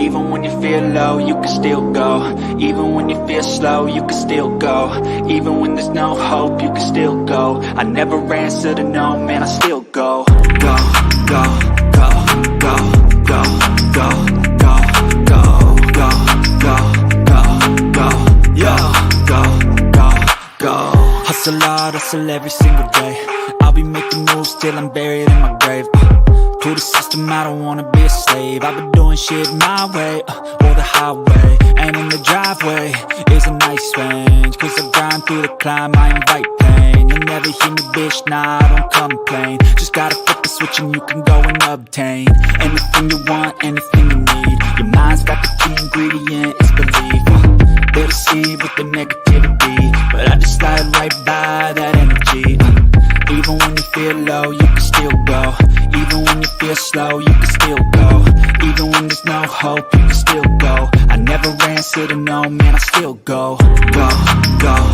Even when you feel low, you can still go. Even when you feel slow, you can still go. Even when there's no hope, you can still go. I never answer to no, man, I still go. Go, go, go, go, go, go, go, go, go, go, go, go, yo, go, go, go. Hustle hard, hustle every single day. I'll be making moves till I'm buried in my grave. To the system, I don't wanna be a slave. I've been doing shit my way, or the highway. And in the driveway is a nice range. Cause I grind through the climb, I invite pain. You'll never hear me, bitch, nah, I don't complain. Just gotta flip the switch and you can go and obtain anything you want, anything you need. Your mind's got the key ingredient, it's belief. They'll deceive with the negativity, but I just slide right by that energy. Even when you feel low, you can still go. Even when you feel slow, you can still go. Even when there's no hope, you can still go. I never answer to no, man, I still go. Go, go.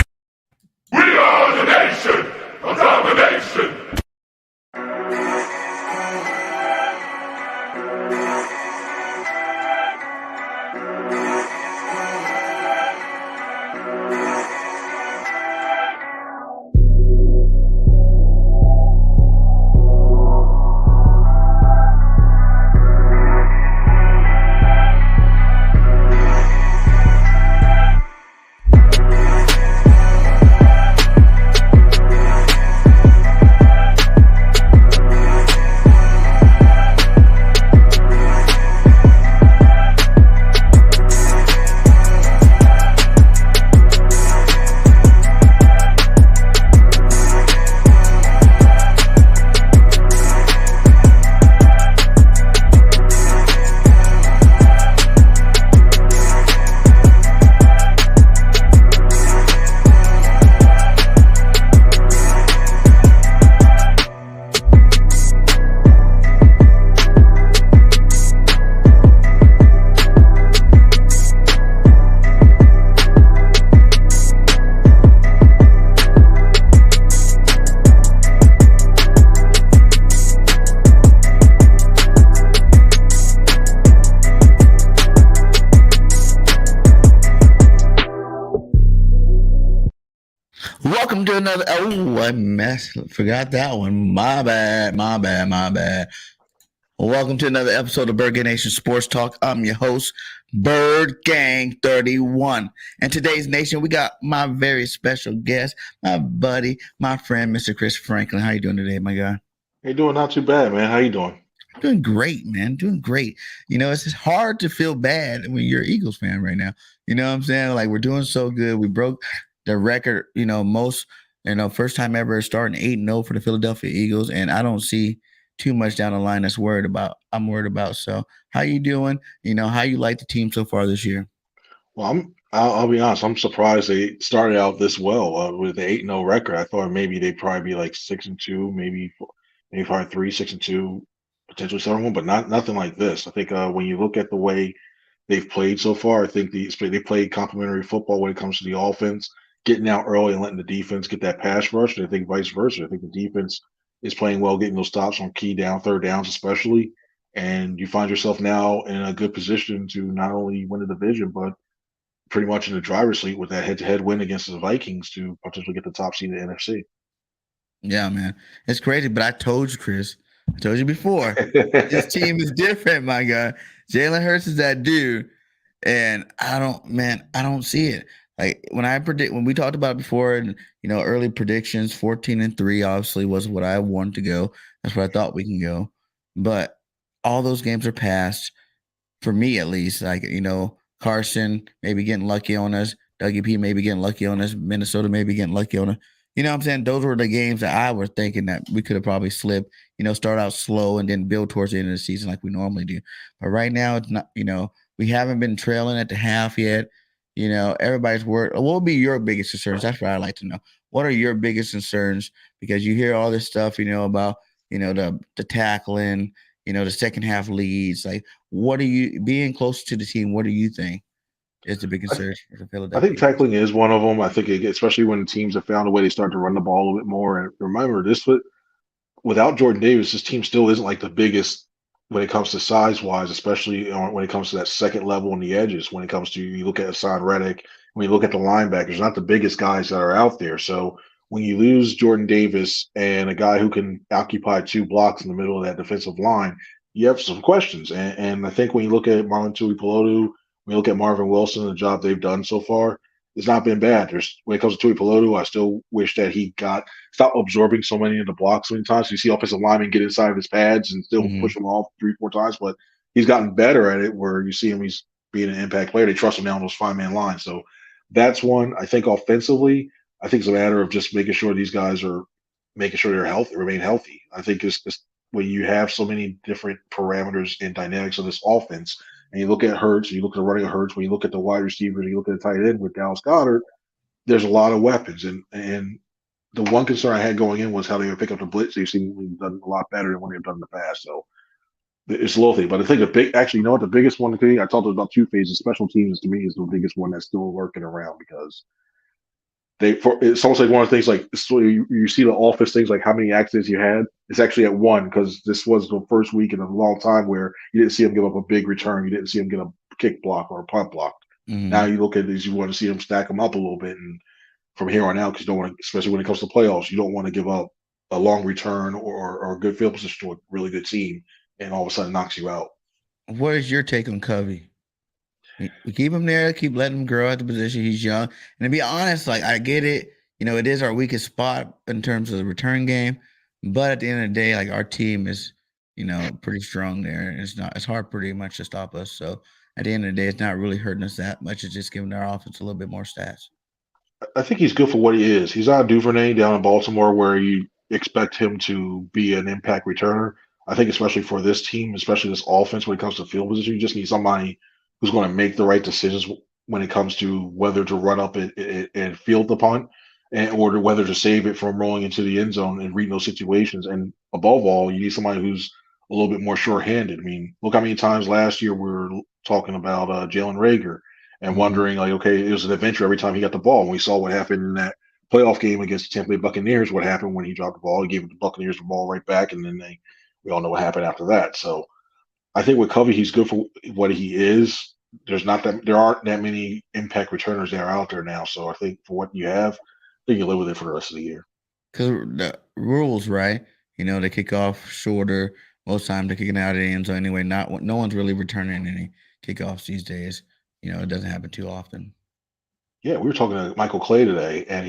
We are the nation of domination. Welcome to another. Oh, I forgot that one. My bad. Welcome to another episode of Bird Gang Nation Sports Talk. I'm your host, Bird Gang 31. And today's nation, we got my very special guest, my buddy, my friend, Mr. Chris Franklin. How you doing today, my guy? Hey, doing not too bad, man. How you doing? Doing great, man. Doing great. You know, it's just hard to feel bad when you're an Eagles fan right now. You know what I'm saying? Like, we're doing so good. We broke the record, first time ever starting 8-0 for the Philadelphia Eagles. And I don't see too much down the line I'm worried about. So how you doing? You know, how you like the team so far this year? Well, I'll be honest. I'm surprised they started out this well with the 8-0 record. I thought maybe they'd probably be like 6-2, maybe probably 3-6-2, potentially 7-1, but nothing like this. I think when you look at the way they've played so far, I think they played complementary football when it comes to the offense, getting out early and letting the defense get that pass rush. And I think vice versa. I think the defense is playing well, getting those stops on key third downs especially. And you find yourself now in a good position to not only win the division, but pretty much in the driver's seat with that head-to-head win against the Vikings to potentially get the top seed in the NFC. Yeah, man. It's crazy, but I told you, Chris. I told you before. This team is different, my guy. Jalen Hurts is that dude. And I don't see it. Like when we talked about it before, and early predictions, 14-3 obviously was what I wanted to go. That's where I thought we can go. But all those games are passed, for me at least. Like, Carson maybe getting lucky on us, Dougie P maybe getting lucky on us, Minnesota maybe getting lucky on us. You know what I'm saying? Those were the games that I was thinking that we could have probably slipped, start out slow and then build towards the end of the season like we normally do. But right now it's not, we haven't been trailing at the half yet. Everybody's worried. What would be your biggest concerns? That's what I'd like to know. What are your biggest concerns? Because you hear all this stuff, about, the tackling, the second half leads. Like, what are you being close to the team? What do you think is the big concern for Philadelphia? I think tackling is one of them. I think especially when teams have found a way, they start to run the ball a little bit more. And remember, without Jordan Davis, this team still isn't like the biggest when it comes to size wise, especially when it comes to that second level on the edges. When it comes to you look at Hassan Reddick, when you look at the linebackers, not the biggest guys that are out there. So when you lose Jordan Davis and a guy who can occupy two blocks in the middle of that defensive line, you have some questions. And I think when you look at Marlon Tuipulotu, when you look at Marvin Wilson, the job they've done so far, it's not been bad. There's when it comes to Tuipulotu, I still wish that he got stop absorbing so many of the blocks so many times. You see offensive linemen get inside of his pads and still Hmm. push him off 3, 4 times, but he's gotten better at it where you see him, he's being an impact player. They trust him now on those 5-man lines. So that's one. I think offensively, I think it's a matter of just making sure these guys are making sure they're healthy, remain healthy. I think it's when you have so many different parameters and dynamics of this offense, and you look at Hurts, you look at the running of Hurts, when you look at the wide receiver, you look at the tight end with Dallas Goddard, there's a lot of weapons. And the one concern I had going in was how they would pick up the blitz. They've seemingly done a lot better than what they've done in the past. So it's a little thing. But I think the big, actually, you know what, the biggest one to me, I talked about two phases. Special teams to me is the biggest one that's still working around because it's almost like one of the things like so you see the office things like how many accidents you had. It's actually at one because this was the first week in a long time where you didn't see him give up a big return. You didn't see him get a kick block or a punt block. Now Hmm. you look at these, you want to see them stack them up a little bit, and from here on out, because you don't want to, especially when it comes to playoffs, you don't want to give up a long return or a good field position to a really good team, and all of a sudden knocks you out. What is your take on Covey? We keep him there, keep letting him grow at the position. He's young. And to be honest, like I get it, it is our weakest spot in terms of the return game. But at the end of the day, like our team is, pretty strong there. And it's hard pretty much to stop us. So at the end of the day, it's not really hurting us that much. It's just giving our offense a little bit more stats. I think he's good for what he is. He's not Duvernay down in Baltimore where you expect him to be an impact returner. I think especially for this team, especially this offense, when it comes to field position, you just need somebody who's going to make the right decisions when it comes to whether to run up and field the punt, or whether to save it from rolling into the end zone and reading those situations. And above all, you need somebody who's a little bit more sure-handed. I mean, look how many times last year we were talking about Jalen Rager and Hmm. wondering like, okay, it was an adventure every time he got the ball. And we saw what happened in that playoff game against the Tampa Bay Buccaneers. What happened when he dropped the ball? He gave the Buccaneers the ball right back, and then we all know what happened after that. So I think with Covey, he's good for what he is. There aren't that many impact returners that are out there now. So I think for what you have, I think you live with it for the rest of the year. Because the rules, right? They kick off shorter. Most times they're kicking out of the end zone anyway. No one's really returning any kickoffs these days. It doesn't happen too often. Yeah, we were talking to Michael Clay today, and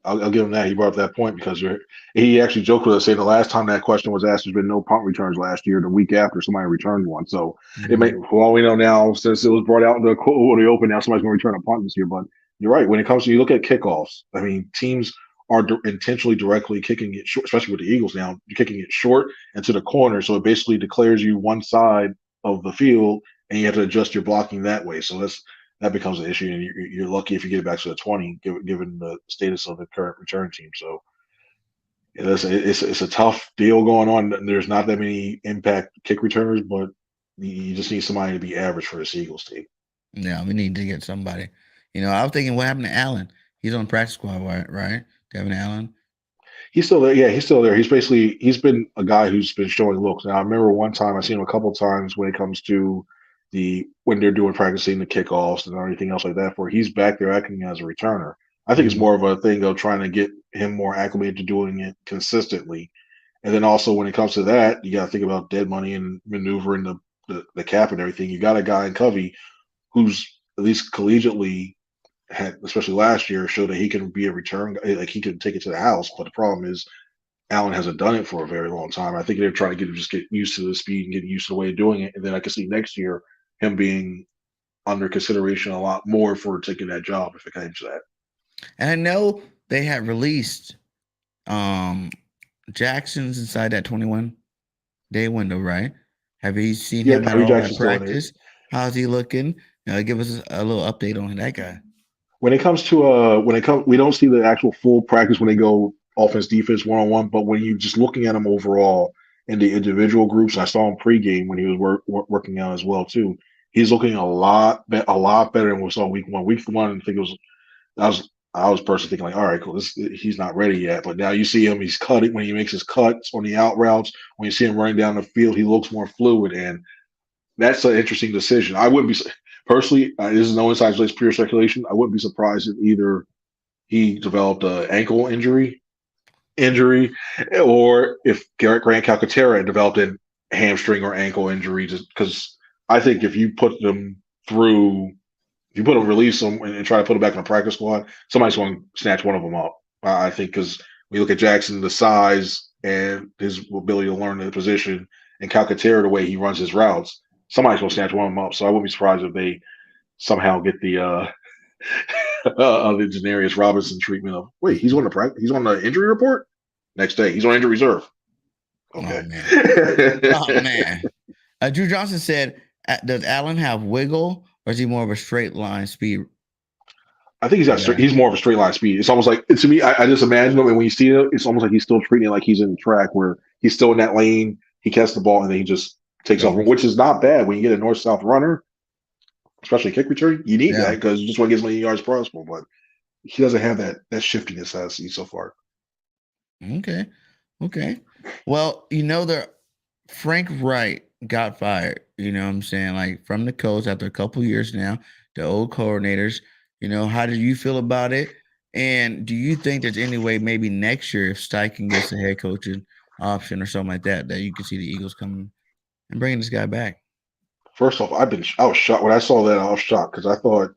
I'll give him that. He brought up that point because he actually joked with us saying the last time that question was asked, there's been no punt returns last year. The week after, somebody returned one. So it may, Hmm. for all we know now, since it was brought out in the quote the open, now somebody's going to return a punt this year. But you're right. When it comes to you look at kickoffs, I mean, teams are intentionally directly kicking it short, especially with the Eagles now. You're kicking it short and to the corner, so it basically declares you one side of the field, and you have to adjust your blocking that way. So that becomes an issue, and you're lucky if you get it back to the 20, given the status of the current return team. So it's a tough deal going on. There's not that many impact kick returners, but you just need somebody to be average for this Eagles team. Yeah, we need to get somebody. I was thinking, what happened to Allen? He's on the practice squad, right? Devin Allen. He's still there. Yeah, he's still there. He's been a guy who's been showing looks. Now I remember one time I seen him a couple times when it comes to when they're doing practicing the kickoffs and everything else like that. Where he's back there acting as a returner. I think it's Hmm. more of a thing of trying to get him more acclimated to doing it consistently. And then also when it comes to that, you got to think about dead money and maneuvering the cap and everything. You got a guy in Covey who's at least collegiately had, especially last year, showed that he can be a return, like he can take it to the house. But the problem is Allen hasn't done it for a very long time. I think they're trying to get used to the speed and get used to the way of doing it. And then I can see next year him being under consideration a lot more for taking that job if it came to that. And I know they had released um Jackson's inside that 21-day window, right? Have you seen Yeah, him at Tyree all at Jackson's still in there. practice? How's he looking? Give us a little update on that guy. When it comes, we don't see the actual full practice when they go offense defense 1-on-1, but when you just looking at him overall in the individual groups, I saw him pregame when he was working out as well too. He's looking a lot better than we saw week one. Week one, I think that was I was personally thinking like, all right, cool, he's not ready yet. But now you see him, he's cutting when he makes his cuts on the out routes. When you see him running down the field, he looks more fluid, and that's an interesting decision. I wouldn't be personally. This is no inside it's pure speculation. I wouldn't be surprised if either he developed an ankle injury, or if Grant Calcaterra developed a hamstring or ankle injury. Just because I think if you put them through, if you put them, release them, and try to put them back in the practice squad, somebody's going to snatch one of them up. I think because we look at Jackson, the size and his ability to learn the position, and Calcaterra, the way he runs his routes, somebody's going to snatch one of them up. So I wouldn't be surprised if they somehow get the the Janarius Robinson treatment of, wait, he's on the practice, he's on the injury report. Next day, he's on injury reserve. Okay. Oh man. Drew Johnson said, "Does Allen have wiggle, or is he more of a straight line speed?" I think he's more of a straight line speed. It's almost like, to me, I just imagine him, and when you see it, it's almost like he's still treating it like he's in the track where he's still in that lane. He catches the ball and then he just takes off, which is not bad when you get a north south runner, especially kick return. You need that because you just want to get as many yards as possible. But he doesn't have that shiftiness I've seen so far. Okay. Well, Frank Wright got fired. You know what I'm saying? Like, from the Colts after a couple years now, the old coordinators. How do you feel about it? And do you think there's any way maybe next year, if Steichen gets a head coaching option or something like that, that you can see the Eagles coming and bringing this guy back? First off, I was shocked when I saw that. I was shocked because I thought,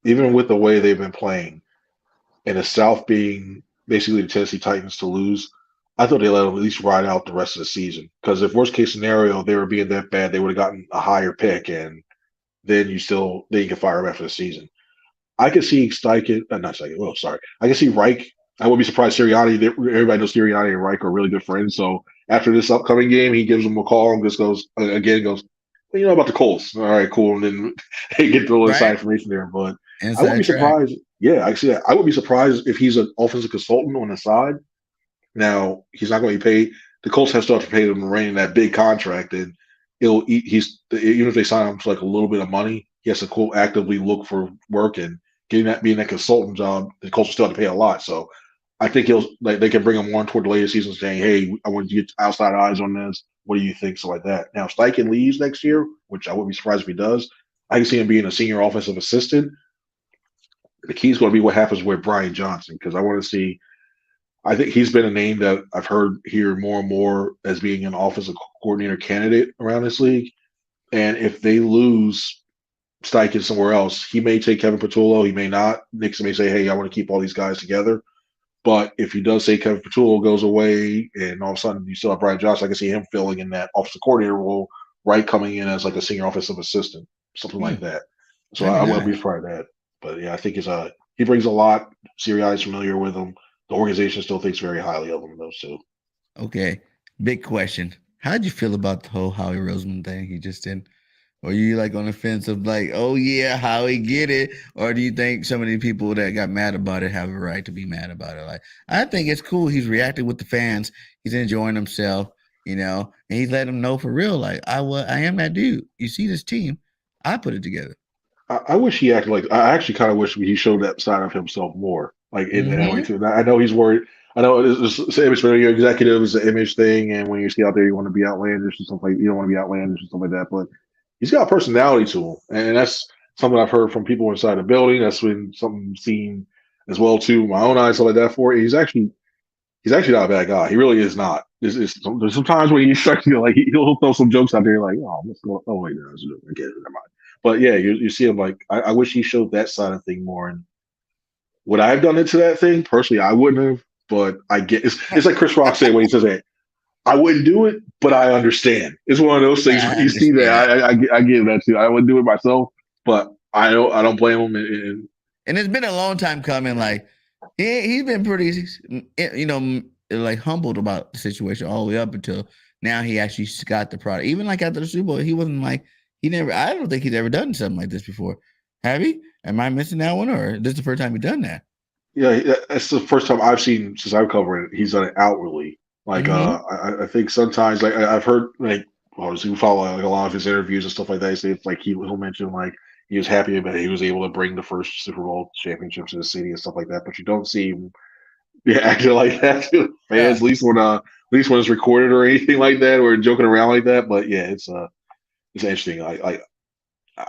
even with the way they've been playing, and the South being basically the Tennessee Titans to lose, I thought they let them at least ride out the rest of the season. Because if worst case scenario they were being that bad, they would have gotten a higher pick, and then you can fire them after the season. I could see Steichen, not Steichen. Oh, sorry. I can see Reich. I would be surprised. Sirianni. Everybody knows Sirianni and Reich are really good friends. So after this upcoming game, he gives them a call and just goes, well, you know about the Colts. All right, cool. And then they get the little inside information there. But I would be surprised. Yeah, I see that. I would be surprised if he's an offensive consultant on the side. Now, he's not going to be paid. The Colts have to pay him Rain that big contract, and even if they sign him to like a little bit of money, he has to actively look for work, and being that consultant job, the Colts will still have to pay a lot. So I think they can bring him on toward the later season, saying, "Hey, I want you to get outside eyes on this. What do you think?" So like that. Now, if Steichen leaves next year, which I wouldn't be surprised if he does, I can see him being a senior offensive assistant. The key is going to be what happens with Brian Johnson, because I want to see. I think he's been a name that I've heard here more and more as being an offensive coordinator candidate around this league. And if they lose Steichen somewhere else, he may take Kevin Patullo. He may not. Nixon may say, "Hey, I want to keep all these guys together." But if he does say Kevin Patullo goes away, and all of a sudden you still have Brian Johnson, I can see him filling in that offensive coordinator role, right, coming in as like a senior offensive assistant, something like that. So I wouldn't be surprised at that. But yeah, I think he brings a lot. Sirianni's familiar with him. The organization still thinks very highly of him, those two. Okay, big question. How did you feel about the whole Howie Roseman thing he just did? Or you like on the fence of like, oh yeah, Howie get it? Or do you think some of the people that got mad about it have a right to be mad about it? Like, I think it's cool. He's reacting with the fans. He's enjoying himself, and he's letting them know for real. Like, I am that dude. You see this team, I put it together. I wish he acted like. I actually kind of wish he showed that side of himself more. Like in that way too. I know he's worried. I know it's image for your executive is an image thing, and when you see out there, you want to be outlandish and stuff like you don't want to be outlandish and stuff like that. But he's got a personality to him, and that's something I've heard from people inside the building. That's been something seen as well too, my own eyes, stuff like that. For he's actually not a bad guy. He really is not. There's sometimes when you start to like he'll throw some jokes out there, like, "Oh, let's go." Oh wait, no, I get it. Never mind. But yeah, you see him like I wish he showed that side of thing more. And would I have done it to that thing personally? I wouldn't have. But I get it's like Chris Rock said when he says, "Hey, I wouldn't do it, but I understand." It's one of those things where you see that I get that too. I wouldn't do it myself, but I don't blame him. And it's been a long time coming. Like he's been pretty, like humbled about the situation all the way up until now. He actually got the product. Even like after the Super Bowl, he wasn't like I don't think he's ever done something like this before. Have he? Am I missing that one, or this is the first time he's done that? Yeah, that's the first time I've seen since I've covered it. He's done it outwardly. Like I think sometimes like I've heard like we follow like a lot of his interviews and stuff like that. He say it's like he'll mention like he was happy about he was able to bring the first Super Bowl championship to the city and stuff like that. But you don't see him acting like that to fans, at least when it's recorded or anything like that, or joking around like that. But yeah, it's interesting.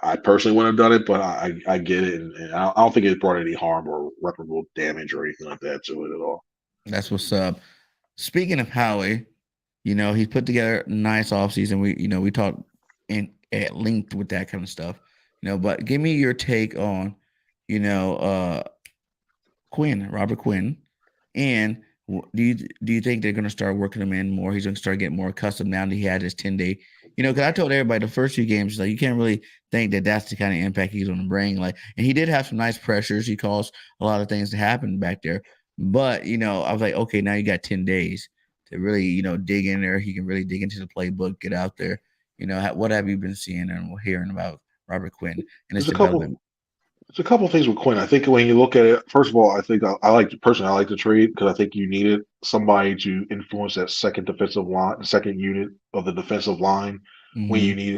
I personally wouldn't have done it, but I get it, and I don't think it brought any harm or reparable damage or anything like that to it at all. That's what's up. Speaking of Howie, he's put together a nice offseason. We talked in at length with that kind of stuff. But give me your take on, Robert Quinn, and do you think they're going to start working him in more? He's going to start getting more accustomed now that he had his 10-day. Because I told everybody the first few games, like you can't really think that that's the kind of impact he's going to bring. Like, and he did have some nice pressures. He caused a lot of things to happen back there. But I was like, okay, now you got 10 days to really dig in there. He can really dig into the playbook, get out there. What have you been seeing and hearing about Robert Quinn and his There's a development? couple. There's a couple of things with Quinn. I think when you look at it, first of all, I think I like personally I like the trade because I think you needed somebody to influence that second defensive line, the second unit of the defensive line Mm-hmm.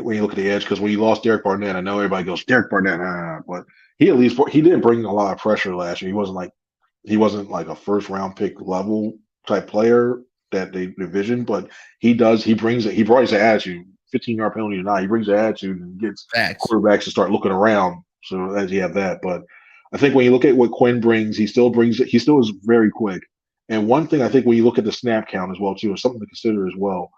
when you look at the edge. Because when you lost Derek Barnett, I know everybody goes Derek Barnett, but he didn't bring a lot of pressure last year. He wasn't like a first round pick level type player that they envisioned, but he does. He brings it. He brought his attitude. 15-yard penalty or not, he brings the attitude and gets Facts. quarterbacks to start looking around. So as you have that, but I think when you look at what Quinn brings, he still brings it. He still is very quick. And one thing I think when you look at the snap count as well too is something to consider as well.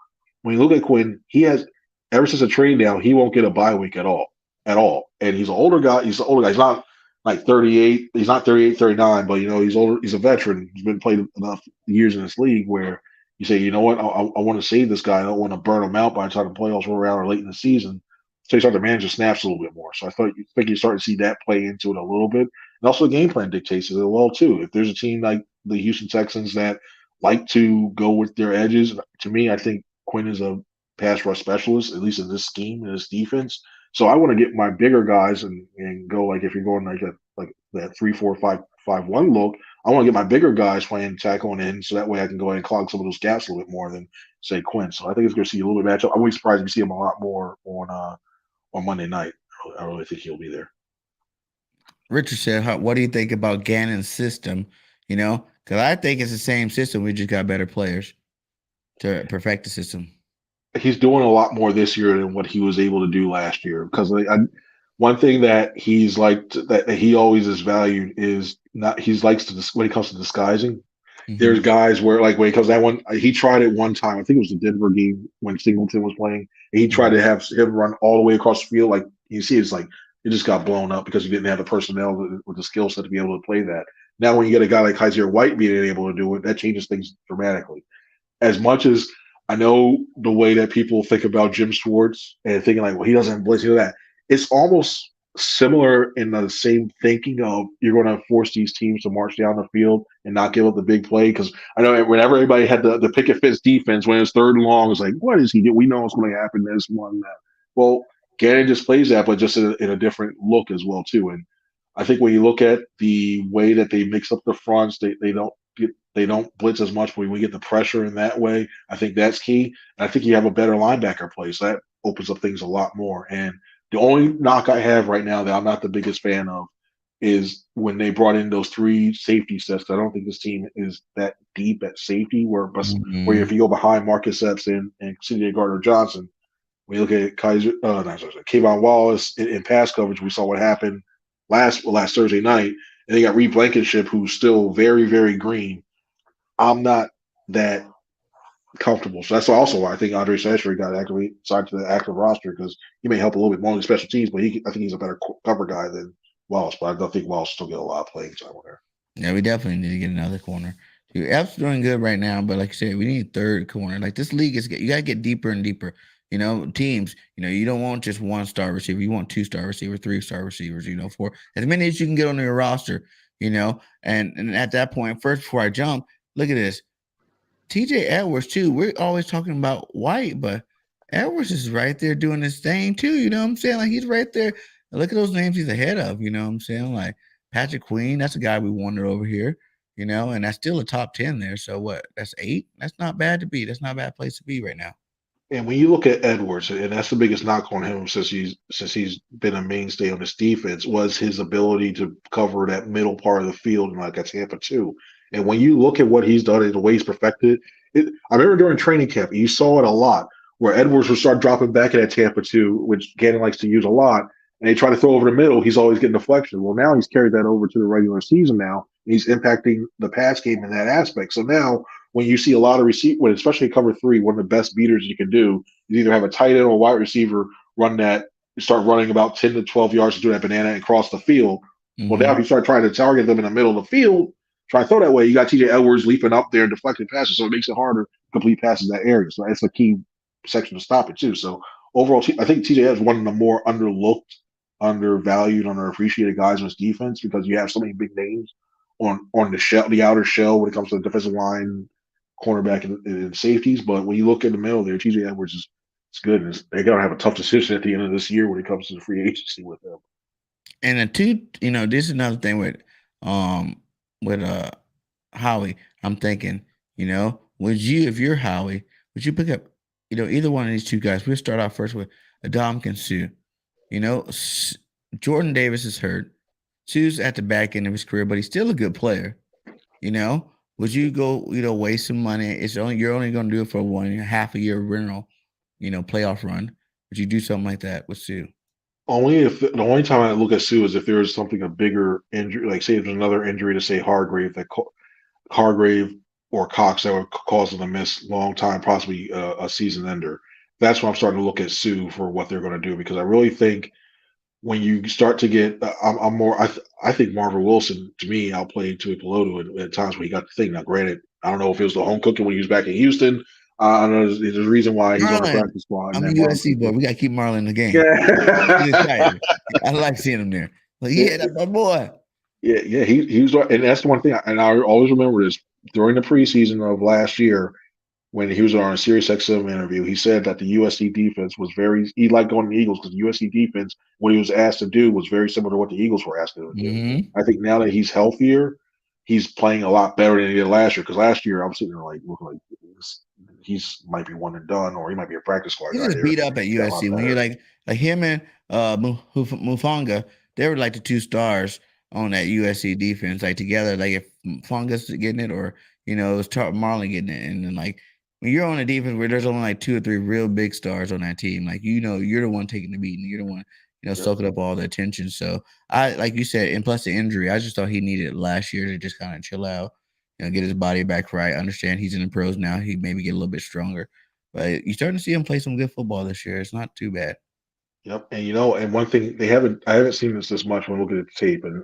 When you look at Quinn, he has ever since a trade down, he won't get a bye week at all. And he's an older guy. He's an older guy. He's not like 38. He's not 38, 39, but he's older. He's a veteran. He's been played enough years in this league where you say, you know what, I want to save this guy. I don't want to burn him out by the time the playoffs roll around or late in the season. So you start to manage the snaps a little bit more. So I think you start to see that play into it a little bit. And also the game plan dictates it well too. If there's a team like the Houston Texans that like to go with their edges, to me, I think Quinn is a pass rush specialist, at least in this scheme, in this defense. So I want to get my bigger guys and go like if you're going like that 3-4-5-5-1 look, I want to get my bigger guys playing tackle and in, so that way I can go ahead and clog some of those gaps a little bit more than say Quinn. So I think it's going to see a little bit of matchup. I wouldn't be surprised if you see him a lot more on Monday night. I really think he'll be there. Richard said, "What do you think about Gannon's system? Because I think it's the same system. We just got better players to perfect the system." He's doing a lot more this year than what he was able to do last year. Because one thing that he's like that he always is valued is not he likes to when it comes to disguising. There's Mm-hmm. guys where like when it comes to that one, he tried it one time. I think it was the Denver game when Singleton was playing. And he tried Mm-hmm. to have him run all the way across the field. Like you see, it's like it just got blown up because he didn't have the personnel with the skill set to be able to play that. Now, when you get a guy like Kaiser White being able to do it, that changes things dramatically. As much as I know the way that people think about Jim Schwartz and thinking like, well, he doesn't blitz, that. It's almost similar in the same thinking of you're going to force these teams to march down the field and not give up the big play. Because I know whenever everybody had the picket fence defense, when it's third and long, it's like, what is he doing? We know what's going to happen. This one, that. Well, Gannon just plays that, but just in a different look as well too. And I think when you look at the way that they mix up the fronts, they don't blitz as much, but when we get the pressure in that way, I think that's key. And I think you have a better linebacker play, so that opens up things a lot more. And the only knock I have right now that I'm not the biggest fan of is when they brought in those three safety sets. I don't think this team is that deep at safety. Where Mm-hmm. if you go behind Marcus Epps and C.J. Gardner Johnson, when you look at Kayvon Wallace in pass coverage, we saw what happened last Thursday night, and they got Reed Blankenship, who's still very very green. I'm not that comfortable. So that's also why I think Andre Sashbury got signed to the active roster because he may help a little bit more on the special teams, but I think he's a better cover guy than Wallace. But I don't think Wallace still get a lot of playing time on there. Yeah, we definitely need to get another corner. Dude, F's doing good right now, but like I said, we need a third corner. Like this league you gotta get deeper and deeper. Teams, you don't want just one star receiver. You want 2-star receiver, 3-star receivers, for as many as you can get on your roster, and at that point, first before I jump, look at this. TJ Edwards, too. We're always talking about White, but Edwards is right there doing his thing too. You know what I'm saying? Like he's right there. Look at those names he's ahead of. You know what I'm saying? Like Patrick Queen, that's a guy we wanted over here. And that's still a top 10 there. So what? That's 8. That's not bad to be. That's not a bad place to be right now. And when you look at Edwards, and that's the biggest knock on him since he's been a mainstay on this defense, was his ability to cover that middle part of the field in like a Tampa two. And when you look at what he's done and the way he's perfected it, I remember during training camp, you saw it a lot where Edwards would start dropping back in that Tampa two, which Gannon likes to use a lot, and they try to throw over the middle. He's always getting deflection. Well, now he's carried that over to the regular season now. And he's impacting the pass game in that aspect. So now when you see a lot of when especially cover three, one of the best beaters you can do is either have a tight end or a wide receiver run that, start running about 10 to 12 yards to do that banana and cross the field. Well, now if you start trying to target them in the middle of the field, try to throw that way, you got TJ Edwards leaping up there and deflecting passes, so it makes it harder to complete passes in that area. So that's a key section to stop it too. So overall, I think TJ Edwards is one of the more underlooked, undervalued, underappreciated guys on his defense because you have so many big names on the outer shell when it comes to the defensive line, cornerback, and safeties. But when you look in the middle there, TJ Edwards is good. And they're going to have a tough decision at the end of this year when it comes to the free agency with them. And the two, this is another thing with Howie. I'm thinking, would you, if you're Howie, would you pick up, either one of these two guys? We'll start off first with Adom Sue. Jordan Davis is hurt. Sue's at the back end of his career, but he's still a good player. Would you go, waste some money? You're only going to do it for half a year rental, playoff run. Would you do something like that with Sue? The only time I look at Sue is if there is something a bigger injury, like say there's another injury to say Hargrave or Cox that would cause them to miss long time, possibly a season ender. That's when I'm starting to look at Sue for what they're going to do because I really think when you start to get, I think Marvin Wilson to me outplayed Tui Peloto at times when he got the thing. Now, granted, I don't know if it was the home cooking when he was back in Houston. I know there's a reason why he's on the practice squad. I'm a USC boy. We got to keep Marlon in the game. Yeah. I like seeing him there. Like, yeah, that's my boy. Yeah, he was, and that's the one thing. And I always remember this during the preseason of last year when he was on a Sirius XM interview. He said that the USC defense was he liked going to the Eagles because the USC defense, what he was asked to do, was very similar to what the Eagles were asked to do. Mm-hmm. I think now that he's healthier, he's playing a lot better than he did last year. Because last year, I'm sitting there looking like he's might be one and done, or he might be a practice squad guy. He just beat up at USC when you're like him and Mufanga. They were like the two stars on that USC defense, like together. Like if Fungus getting it, or it was Marlon getting it, and then like when you're on a defense where there's only like 2 or 3 real big stars on that team, like you're the one taking the beating, you're the one soaking up all the attention. So I, like you said, and plus the injury, I just thought he needed it last year to just kind of chill out, get his body back right. Understand he's in the pros now. He maybe get a little bit stronger, but you're starting to see him play some good football this year. It's not too bad. Yep, and and one thing I haven't seen this much when looking at the tape, and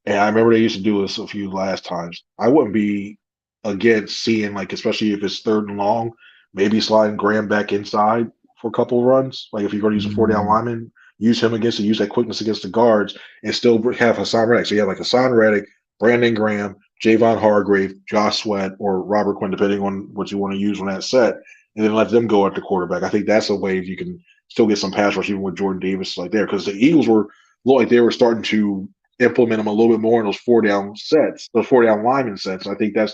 I remember they used to do this a few last times. I wouldn't be against seeing especially if it's 3rd and long, maybe sliding Graham back inside for a couple of runs. Like if you're going to use a 4-down lineman, use him use that quickness against the guards, and still have Hassan Reddick. So you have Hassan Reddick, Brandon Graham, Javon Hargrave, Josh Sweat, or Robert Quinn, depending on what you want to use on that set, and then let them go at the quarterback. I think that's a way you can still get some pass rush even with Jordan Davis there, because the Eagles looked like they were starting to implement them a little bit more in those 4-down sets, those 4-down lineman sets. I think that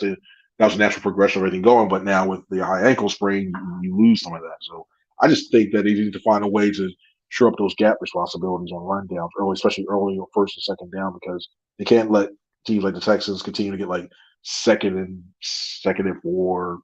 was a natural progression of everything going. But now with the high ankle sprain, you lose some of that. So I just think that they need to find a way to shore up those gap responsibilities on rundowns early, especially early on 1st and 2nd down, because they can't let teams like the Texans continue to get second and 4,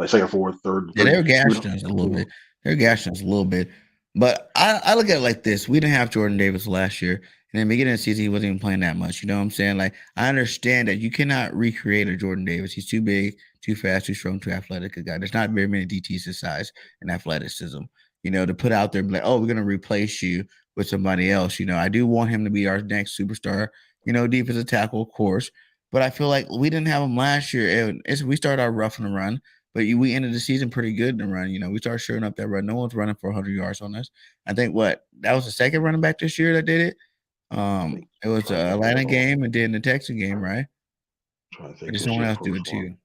second, 4, third. Yeah, they were gashing us a little bit. But I look at it like this. We didn't have Jordan Davis last year. And in the beginning of the season, he wasn't even playing that much. You know what I'm saying? Like, I understand that you cannot recreate a Jordan Davis. He's too big, too fast, too strong, too athletic a guy. There's not very many DTs his size and athleticism, to put out there and be like, oh, we're going to replace you with somebody else. I do want him to be our next superstar, defensive tackle, of course. But I feel like we didn't have him last year. We started our rough and run. But we ended the season pretty good in the run. We started showing up that run. No one's running for 100 yards on us. I think that was the second running back this year that did it. It was the Atlanta game and then the Texas game, right? Trying to think. Did someone else do it too?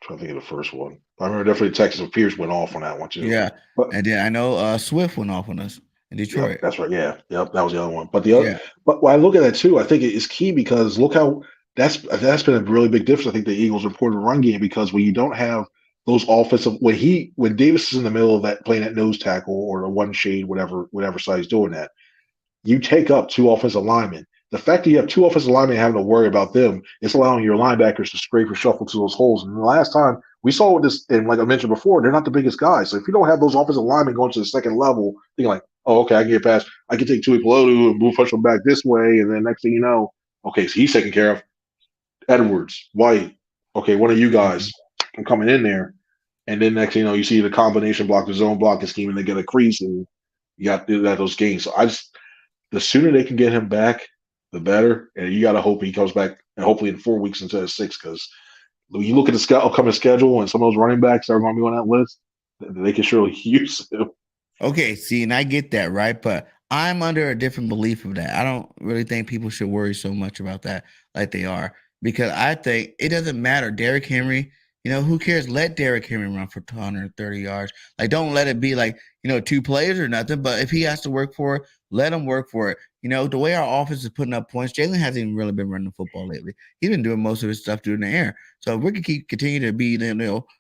Trying to think of the first one. I remember definitely Texas Pierce went off on that one too. Yeah, and then I know Swift went off on us in Detroit. Yep, that's right. Yeah, yep, that was the other one. But but when I look at that too, I think it is key because look how that's been a really big difference. I think the Eagles' important run game, because when you don't have those offensive when Davis is in the middle of that playing that nose tackle or the one shade, whatever side he's doing that, you take up two offensive linemen. The fact that you have two offensive linemen having to worry about them is allowing your linebackers to scrape or shuffle to those holes. And the last time we saw with this, and like I mentioned before, they're not the biggest guys. So if you don't have those offensive linemen going to the second level, thinking like, oh, okay, I can get past, I can take Tui Pelotu and move push them back this way, and then next thing you know, okay, so he's taken care of. Edwards, White, okay, one of you guys, I'm coming in there. And then next thing you know, you see the combination block, the zone block, and scheme, and they get a crease, and you got to do that those games. So the sooner they can get him back, the better. And you got to hope he comes back, and hopefully in 4 weeks instead of 6. Because when you look at the upcoming schedule and some of those running backs that are going to be on that list, they can surely use him. Okay, see, and I get that, right? But I'm under a different belief of that. I don't really think people should worry so much about that like they are, because I think it doesn't matter. Derrick Henry, who cares? Let Derrick Henry run for 230 yards. Like, don't let it be like, two plays or nothing. But if he has to work for it, let him work for it. The way our offense is putting up points, Jalen hasn't even really been running the football lately. He's been doing most of his stuff through the air. So if we can continue to be,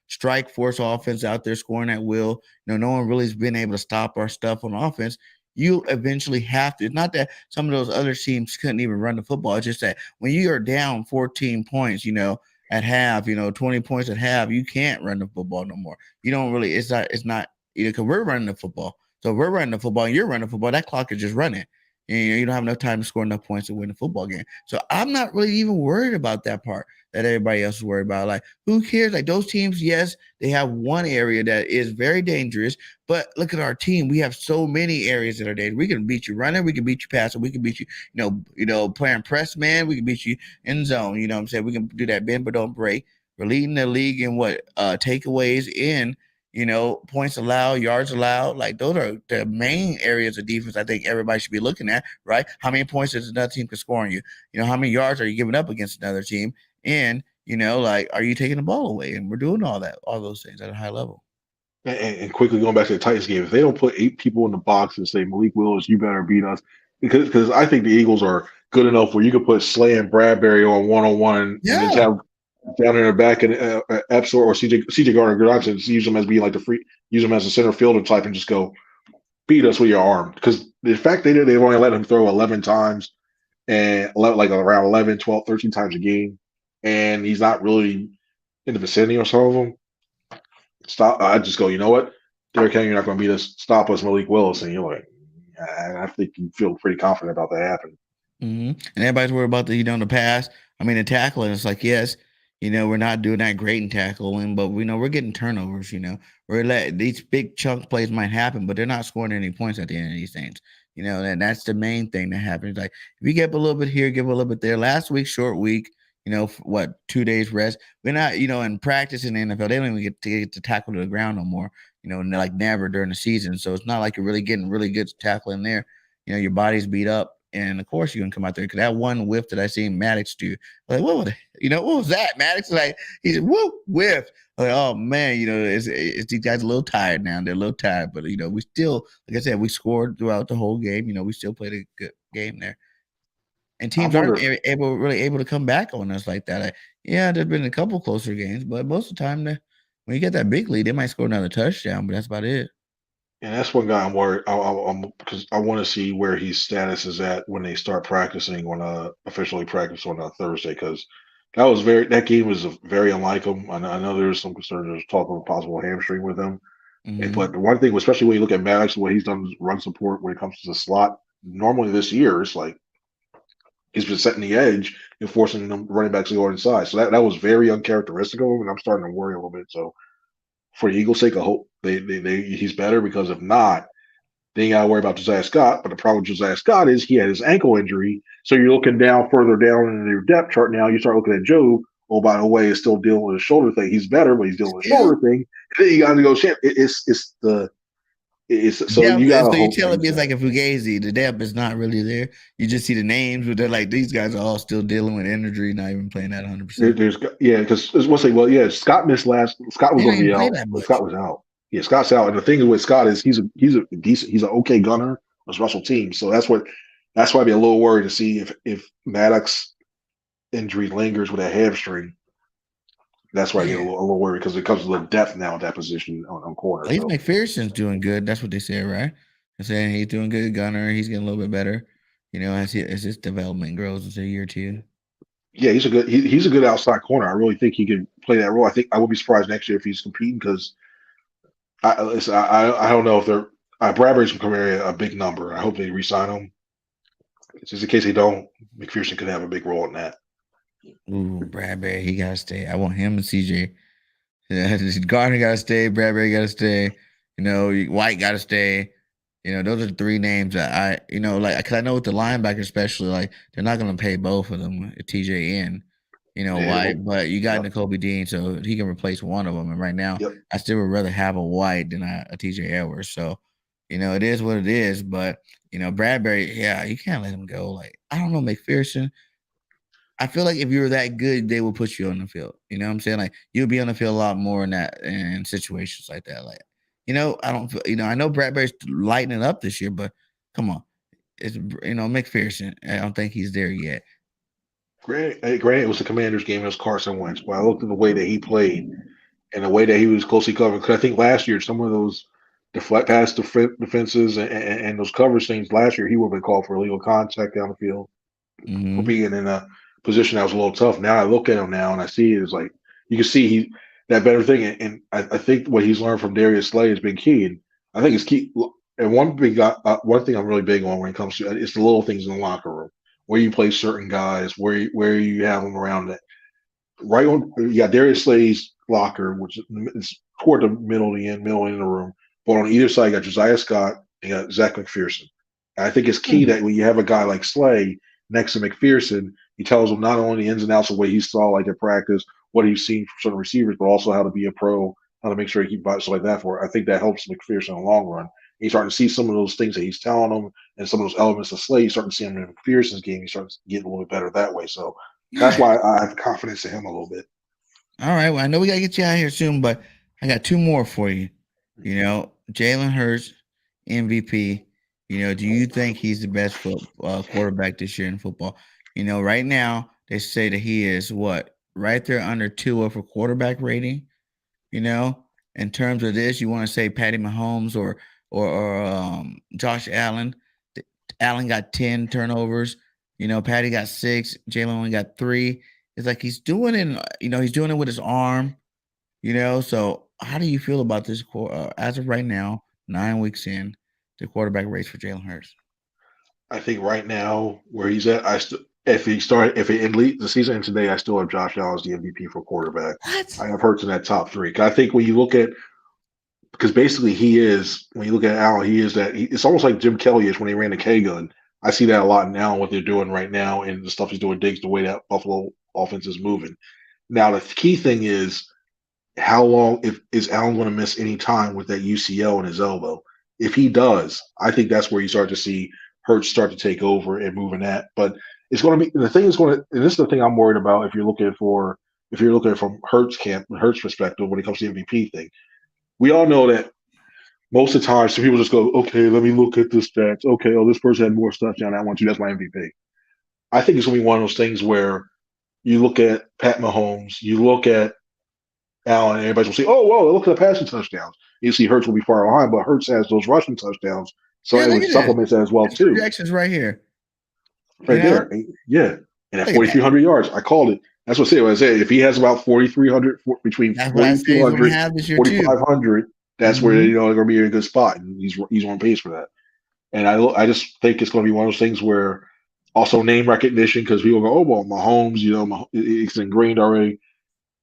strike force offense out there scoring at will, no one really has been able to stop our stuff on offense. You eventually have to. It's not that some of those other teams couldn't even run the football. It's just that when you are down 14 points, at half, 20 points at half, you can't run the football no more. You don't really, it's not, because we're running the football. So if we're running the football and you're running the football, that clock is just running. And you don't have enough time to score enough points to win the football game. So I'm not really even worried about that part that everybody else is worried about. Like, who cares? Like, those teams, yes, they have one area that is very dangerous, but look at our team. We have so many areas that are dangerous. We can beat you running, we can beat you passing, we can beat you, playing press man, we can beat you in zone. You know what I'm saying? We can do that bend but don't break. We're leading the league in takeaways in, points allowed, yards allowed. Like, those are the main areas of defense I think everybody should be looking at, right? How many points does another team can score on you? How many yards are you giving up against another team? And, like, are you taking the ball away? And we're doing all those things at a high level. And quickly going back to the Titans game, if they don't put 8 people in the box and say, Malik Willis, you better beat us, because I think the Eagles are good enough where you could put Slay and Bradbury on one-on-one and just have down in the back and Epps or CJ Gardner-Johnson, use them as being like use them as a center fielder type and just go beat us with your arm. Because the fact they've only let him throw 11 times and like around 11, 12, 13 times a game, and he's not really in the vicinity of some of them. I just go, you know what? Derrick Henry, you're not going to beat us. Stop us, Malik Willis. And you're like, I think you feel pretty confident about that happening. Mm-hmm. And everybody's worried about the pass. I mean, the tackling. It's like, yes, we're not doing that great in tackling, but we know we're getting turnovers. We're letting these big chunk plays might happen, but they're not scoring any points at the end of these things. And that's the main thing that happens. Like, if you get a little bit here, give a little bit there. Last week, short week. 2 days rest. We're not, in practice in the NFL, they don't even get to tackle to the ground no more, like never during the season. So it's not like you're really getting really good tackling there. Your body's beat up. And of course, you're gonna come out there because that one whiff that I seen Maddox do, like, what was that? Maddox, like, he said, whoop, whiff. Like, oh man, it's these guys a little tired now. They're a little tired, but we still, like I said, we scored throughout the whole game. We still played a good game there. And teams aren't really able to come back on us like that. There's been a couple closer games, but most of the time, when you get that big lead, they might score another touchdown, but that's about it. And that's one guy I'm worried. Because I want to see where his status is at when they start practicing officially practice on Thursday. Because that game was very unlike him. I know there's some concern. There's talk of a possible hamstring with him. Mm-hmm. But the one thing, especially when you look at Maddox, what he's done is run support when it comes to the slot. Normally this year, it's like he's been setting the edge and forcing them running backs to go inside. So that was very uncharacteristic of him, and I'm starting to worry a little bit. So for the Eagles' sake, I hope he's better, because if not, then you got to worry about Josiah Scott. But the problem with Josiah Scott is he had his ankle injury. So you're looking further down in your depth chart now. You start looking at Joe. Oh, by the way, is still dealing with a shoulder thing. He's better, but he's dealing with a shoulder thing. And then you got to go, you got. So you're telling me it's like a fugazi. The depth is not really there. You just see the names, but they're like, these guys are all still dealing with injury, not even playing that 100%. Because Scott missed last. Scott was going to be out. Scott was out. Yeah, Scott's out. And the thing with Scott is he's an okay gunner on special teams. So that's why I'd be a little worried to see if Maddox injury lingers with a hamstring. That's why I get a Yeah. little worried because it comes to the depth now at that position on corner. At least So McPherson's doing good. That's what they said, right? They're saying he's doing good. Gunner, he's getting a little bit better. As his development grows into year two. yeah, he's a good outside corner. I really think he can play that role. I think I would be surprised next year if he's competing because I don't know if they're Bradbury's becoming a big number. I hope they re-sign him. Just in case they don't, McPherson could have a big role in that. Ooh, Bradbury, he gotta stay. I want him and CJ. Yeah, Gardner gotta stay. Bradbury gotta stay. White gotta stay. Those are the three names that because I know with the linebacker, especially, like they're not gonna pay both of them, TJ and Yeah, White, but you got yep, N'Kobe Dean, so he can replace one of them. And right now, yep. I still would rather have a White than a TJ Edwards. So, it is what it is. But Bradbury, yeah, you can't let him go. Like I don't know, McPherson. I feel like if you were that good, they would put you on the field. You know what I'm saying? Like you'll be on the field a lot more in situations like that. Like, I don't feel, I know Bradbury's lighting it up this year, but come on. It's McPherson. I don't think he's there yet. Granted, it was the Commanders game. It was Carson Wentz, but I looked at the way that he played and the way that he was closely covered. Because I think last year some of those defenses and those coverage things last year, he would have been called for illegal contact down the field for Mm-hmm. being in a position that was a little tough. Now I look at him now and I see it is like you can see he that better thing. And I think what he's learned from Darius Slay has been key. And I think it's key. And one thing I'm really big on when it comes to it's the little things in the locker room where you play certain guys, where you have them around that. Right on, you got Darius Slay's locker, which is toward the middle in the room. But on either side, you got Josiah Scott and you got Zach McPherson. And I think it's key that when you have a guy like Slay next to McPherson, he tells them not only the ins and outs of what he saw like at practice, what he's seen from certain receivers, but also how to be a pro, how to make sure he keep stuff like that for it. I think that helps McPherson in the long run. He's starting to see some of those things that he's telling them and some of those elements of Slay. He's starting to see them in McPherson's game. He starts getting a little bit better that way. So that's Nice. why I have confidence in him a little bit. All right. Well, I know we gotta get you out of here soon, but I got two more for you. Jalen Hurts, MVP. Do you think he's the best quarterback this year in football? Right now they say that he is what right there under Tua for quarterback rating. You know, in terms of this, you want to say Patty Mahomes or Josh Allen. Allen got 10 turnovers. Patty got 6. Jalen only got 3. It's like he's doing it. He's doing it with his arm. So how do you feel about this as of right now, 9 weeks in, the quarterback race for Jalen Hurts? I think right now where he's at, if he lead the season today, I still have Josh Allen as the MVP for quarterback. What? I have Hurts in that top 3. 'Cause I think when you look at because basically he is when you look at Allen, he is that it's almost like Jim Kelly is when he ran the K gun. I see that a lot now what they're doing right now and the stuff he's doing Diggs the way that Buffalo offense is moving. Now the key thing is how long if is Allen going to miss any time with that UCL in his elbow? If he does, I think that's where you start to see Hurts start to take over and moving that. But it's going to be the thing is going to, and this is the thing I'm worried about if you're looking from Hurts perspective when it comes to the MVP thing. We all know that most of the time, some people just go, okay, let me look at the stats. Okay, oh, this person had more touchdowns. I want you. That's my MVP. I think it's going to be one of those things where you look at Pat Mahomes, you look at Allen, and everybody will say, "Oh, whoa, look at the passing touchdowns." You see, Hurts will be far behind, but Hurts has those rushing touchdowns, so Yeah, it look would at this. supplement that as well His too. projections right here. Right there, yeah. And at Look at that. 4,300 yards, I called it. That's what I said. What I said, if he has about 4,300 between That's what I say he's going to 4,200, have this year too. 4,500, that's where Mhm. they're going to be in a good spot, and he's on pace for that. And I just think it's going to be one of those things where also name recognition because people go, oh well, Mahomes, it's ingrained already.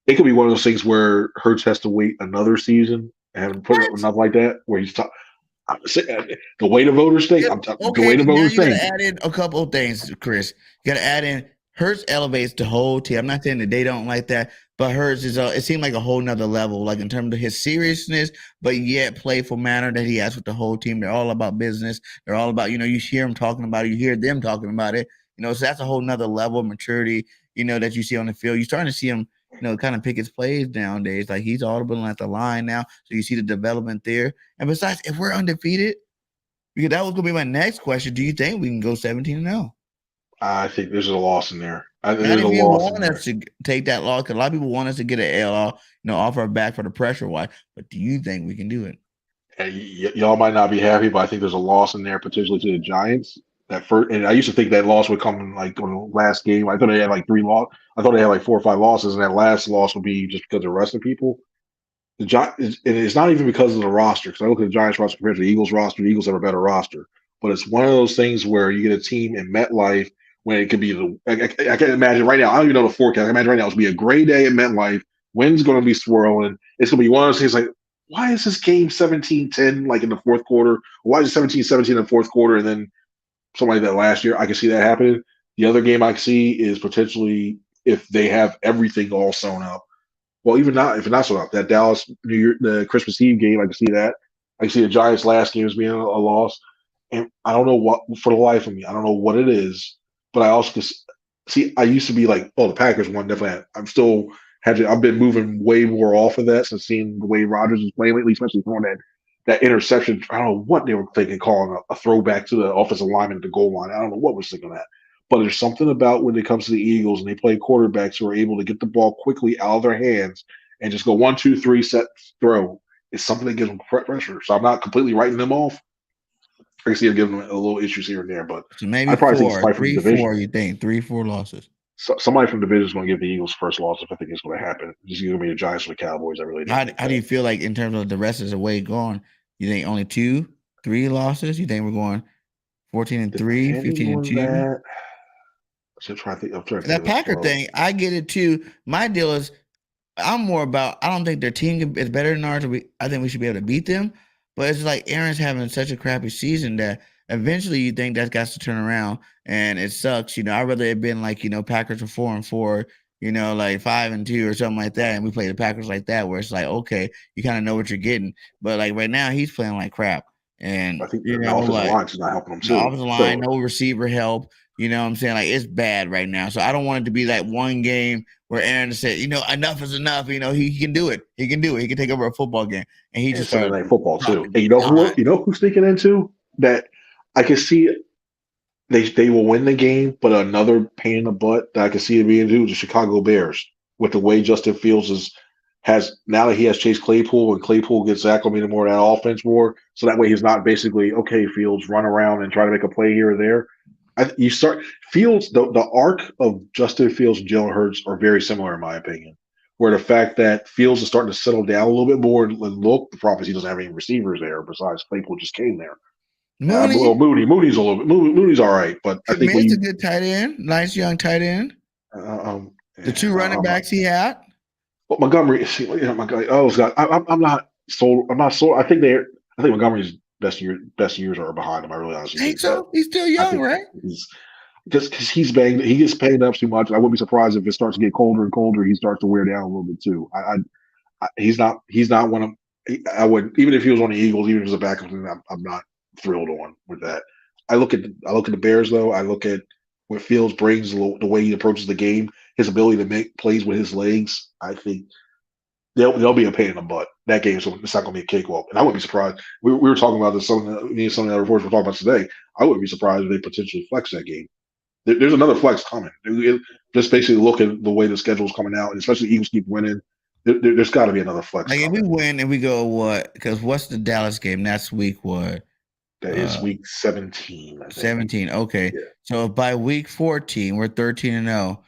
It could be one of those things where Hurts has to wait another season and put up What? enough like that where the way the voters think. Yep. The Okay, way the but now voters you got think. to add in a couple of things, Chris. You got to add in Hurts elevates the whole team. I'm not saying that they don't like that, but Hurts is it seemed like a whole nother level, like in terms of his seriousness, but yet playful manner that he has with the whole team. They're all about business. They're all about, you hear him talking about it, you hear them talking about it, so that's a whole nother level of maturity, that you see on the field. You're starting to see him, kind of pick his plays nowadays. Like he's audible at the line now. So you see the development there. And besides, if we're undefeated, because that was going to be my next question. Do you think we can go 17-0? I think there's a loss in there. There's Not a if you loss in want there. us to take that loss, because a lot of people want us to get an L, off our back for the pressure. Why? But do you think we can do it? And y'all might not be happy, but I think there's a loss in there potentially to the Giants. That first, and I used to think that loss would come like on the last game. I thought they had like 3 loss. I thought they had like 4 or 5 losses, and that last loss would be just because they're resting people. The Giants, and it's not even because of the roster. Because I look at the Giants roster compared to the Eagles roster. The Eagles have a better roster, but it's one of those things where you get a team in MetLife when it could be I can't imagine right now. I don't even know the forecast. I can imagine right now it's be a gray day in MetLife. Wind's going to be swirling. It's going to be one of those things like, why is this game 17-10 like in the fourth quarter? Why is it 17-17 in the fourth quarter? And then something like that last year, I can see that happening. The other game I can see is potentially if they have everything all sewn up. Well, even not if it's not sewn up, that Dallas New Year, the Christmas Eve game, I can see that. I can see the Giants' last game as being a loss, and I don't know what for the life of me. I don't know what it is, but I also see. I used to be like, oh, the Packers won definitely. I'm still I've been moving way more off of that since seeing the way Rodgers is playing lately, especially throwing that interception. I don't know what they were thinking, calling a throwback to the offensive lineman at the goal line. I don't know what was thinking of that. But there's something about when it comes to the Eagles and they play quarterbacks who are able to get the ball quickly out of their hands and just go 1, 2, 3, set, throw. It's something that gives them pressure. So I'm not completely writing them off. I can see them giving them a little issues here and there, but So maybe I probably think four, somebody from the three, division, four. You think 3, 4 losses? somebody from the division is going to give the Eagles first loss if I think it's going to happen. It's going to be the Giants or the Cowboys. I really don't think How do you that. feel like in terms of the rest of the way going? You think only 2, 3 losses? You think we're going 14-3, Depending on 15-2? that, I'm trying to think. I'm trying to think That of the Packer flow. thing, I get it too. My deal is I'm more about I don't think their team is better than ours. I think we should be able to beat them. But it's like Aaron's having such a crappy season that eventually you think that's got to turn around and it sucks. I'd rather it been like, Packers are 4-4, like 5-2 or something like that. And we play the Packers like that, where it's like, okay, you kind of know what you're getting. But like right now he's playing like crap. And I think the offensive line is not helping them the too. offensive line, So no receiver help. You know what I'm saying? Like it's bad right now. So I don't want it to be like one game where Aaron said, enough is enough. He can do it. He can do it. He can take over a football game. And he and just Sunday started night football too. dropping And dimes. you know who's sneaking into that? I can see they will win the game, but another pain in the butt that I can see it being due is the Chicago Bears with the way Justin Fields has now that he has Chase Claypool and Claypool gets acclimated more to that offense more, so that way he's not basically okay. Fields run around and try to make a play here or there. You start Fields the arc of Justin Fields and Jalen Hurts are very similar in my opinion. Where the fact that Fields is starting to settle down a little bit more and look, the problem is he doesn't have any receivers there besides Claypool just came there. Well, Mooney, Moody's a little bit. Moody's all right, but I think when Tremaine's a you, good tight end. Nice young tight end. The yeah, 2 running backs he had. but Montgomery, see, Montgomery. Oh, God, I'm not sold. I'm not sold. I think Montgomery's best years are behind him. I really honestly Think think that. so? He's still I young, think right? he's just because he gets paid up too much. I wouldn't be surprised if it starts to get colder and colder. He starts to wear down a little bit too. He's not one of. I would even if he was on the Eagles, even if he was a backup, I'm not thrilled on with that. I look at the Bears though. I look at what Fields brings, the way he approaches the game, his ability to make plays with his legs. I think they'll be a pain in the butt. That game, so it's not going to be a cakewalk. And I wouldn't be surprised. We were talking about this. Some of the reports we're talking about today. I wouldn't be surprised if they potentially flex that game. There's another flex coming. Just basically look at the way the schedule's coming out, and especially the Eagles keep winning. There's got to be another flex Like if we coming. win and we go what? Because what's the Dallas game? That's week what? That is week 17, I think. 17. Okay. Yeah. So by week 14, we're 13-0.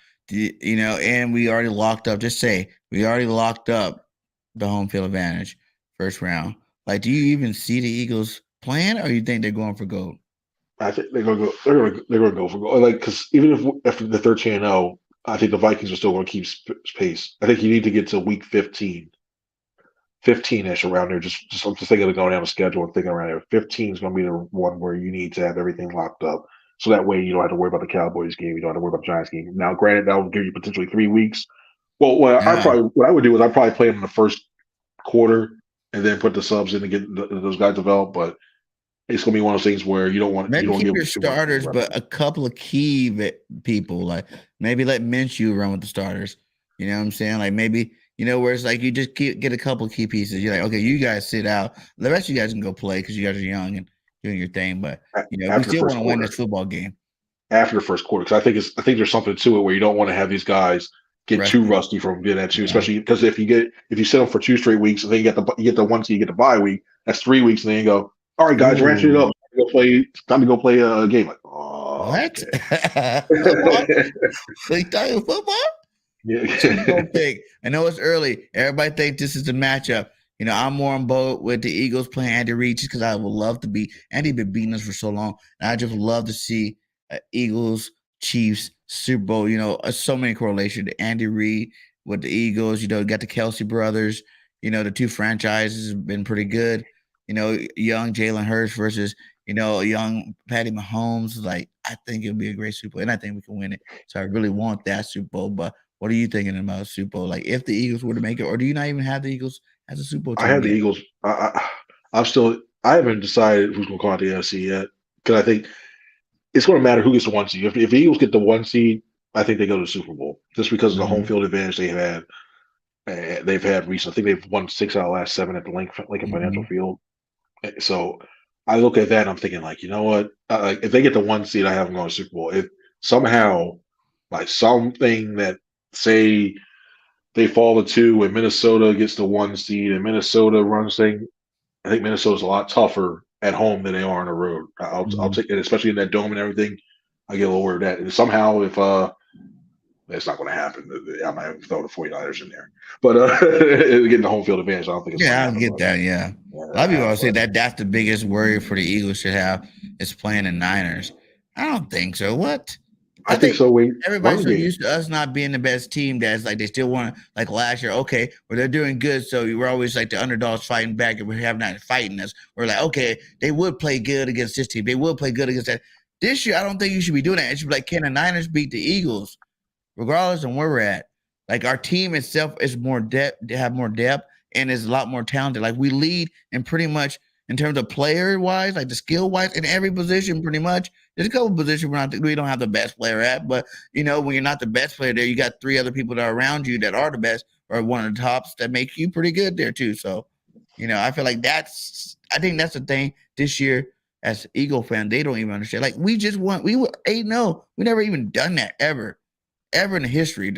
And we already locked up. Just say we already locked up the home field advantage first round. Like, do you even see the Eagles playing, or you think they're going for gold? I think they're gonna go. They're gonna go for goal. Like because even if after the 13-0, I think the Vikings are still going to keep pace. I think you need to get to week 15-ish around there. Just I'm just thinking of going down the schedule and thinking around there. 15 is going to be the one where you need to have everything locked up. So that way you don't have to worry about the Cowboys game. You don't have to worry about the Giants game. Now, granted, that will give you potentially 3 weeks. Well, Yeah. what I would do is I'd probably play them in the first quarter and then put the subs in to get those guys developed. But it's going to be one of those things where you Maybe don't keep give your them too much starters, reps. but a couple of key people, like maybe let Minshew run with the starters. You know what I'm saying? Like maybe, where it's like you just get a couple of key pieces. You're like, okay, you guys sit out. The rest of you guys can go play because you guys are young and doing your thing. But, we After the still first want to win quarter. this football game. after the first quarter because I think there's something to it where you don't want to have these guys get too Rusty. rusty from getting that too, Yeah. especially because if you sit them for 2 straight weeks and then you get the one seed, you get the bye week, that's 3 weeks, and then you go, all right, guys, ratchet it Ooh. up. Time to go play a game. Like, oh, What? okay. Football? So you talking football? Super Bowl Yeah. pick. I know it's early. Everybody thinks this is the matchup. I'm more on board with the Eagles playing Andy Reid just because I would love to be. Andy been beating us for so long, and I just would love to see Eagles, Chiefs, Super Bowl. So many correlation to Andy Reid with the Eagles. Got the Kelsey brothers. The two franchises have been pretty good. Young Jalen Hurts versus young Patty Mahomes. Like I think it'll be a great Super Bowl, and I think we can win it. So I really want that Super Bowl, but what are you thinking about Super Bowl? Like if the Eagles were to make it, or do you not even have the Eagles as a Super Bowl I team have the yet? Eagles. I haven't decided who's going to come out the NFC yet because I think it's going to matter who gets the one seed. If the Eagles get the one seed, I think they go to the Super Bowl just because of the home Mm-hmm. field advantage they've had. They've had recently. I think they've won 6 out of the last 7 at the Lincoln Mm-hmm. Financial Field. So I look at that and I'm thinking, like, you know what? If they get the one seed, I have them going to Super Bowl. If somehow, like something that say they fall to 2 and Minnesota gets the one seed and Minnesota runs thing, I think Minnesota's a lot tougher at home than they are on the road. I'll Mm-hmm. take it, especially in that dome and everything. I get a little worried that and somehow if that's not going to happen. I might have to throw the 49ers in there, but getting the home field advantage, I don't think it's going to Yeah, I happen. get But that. Yeah, a lot of people yeah, always say but that that's the biggest worry for the Eagles should have is playing the Niners. I don't think so. What? I I think think so. We everybody's run so game. used to us not being the best team that's like they still want to like last year. Okay, well they're doing good, so we're always like the underdogs fighting back, and we have not fighting us. We're like, okay, they would play good against this team. They would play good against that. This year, I don't think you should be doing that. It should be like, can the Niners beat the Eagles? Regardless of where we're at. Like our team itself is more depth, have more depth, and is a lot more talented. Like we lead in pretty much in terms of player wise, like the skill wise, in every position, pretty much. There's a couple positions we don't have the best player at, but when you're not the best player there, you got 3 other people that are around you that are the best or one of the tops that make you pretty good there too. So, I feel like I think that's the thing this year as Eagle fan, they don't even understand. Like we just won, we were 8-0. We never even done that ever in the history.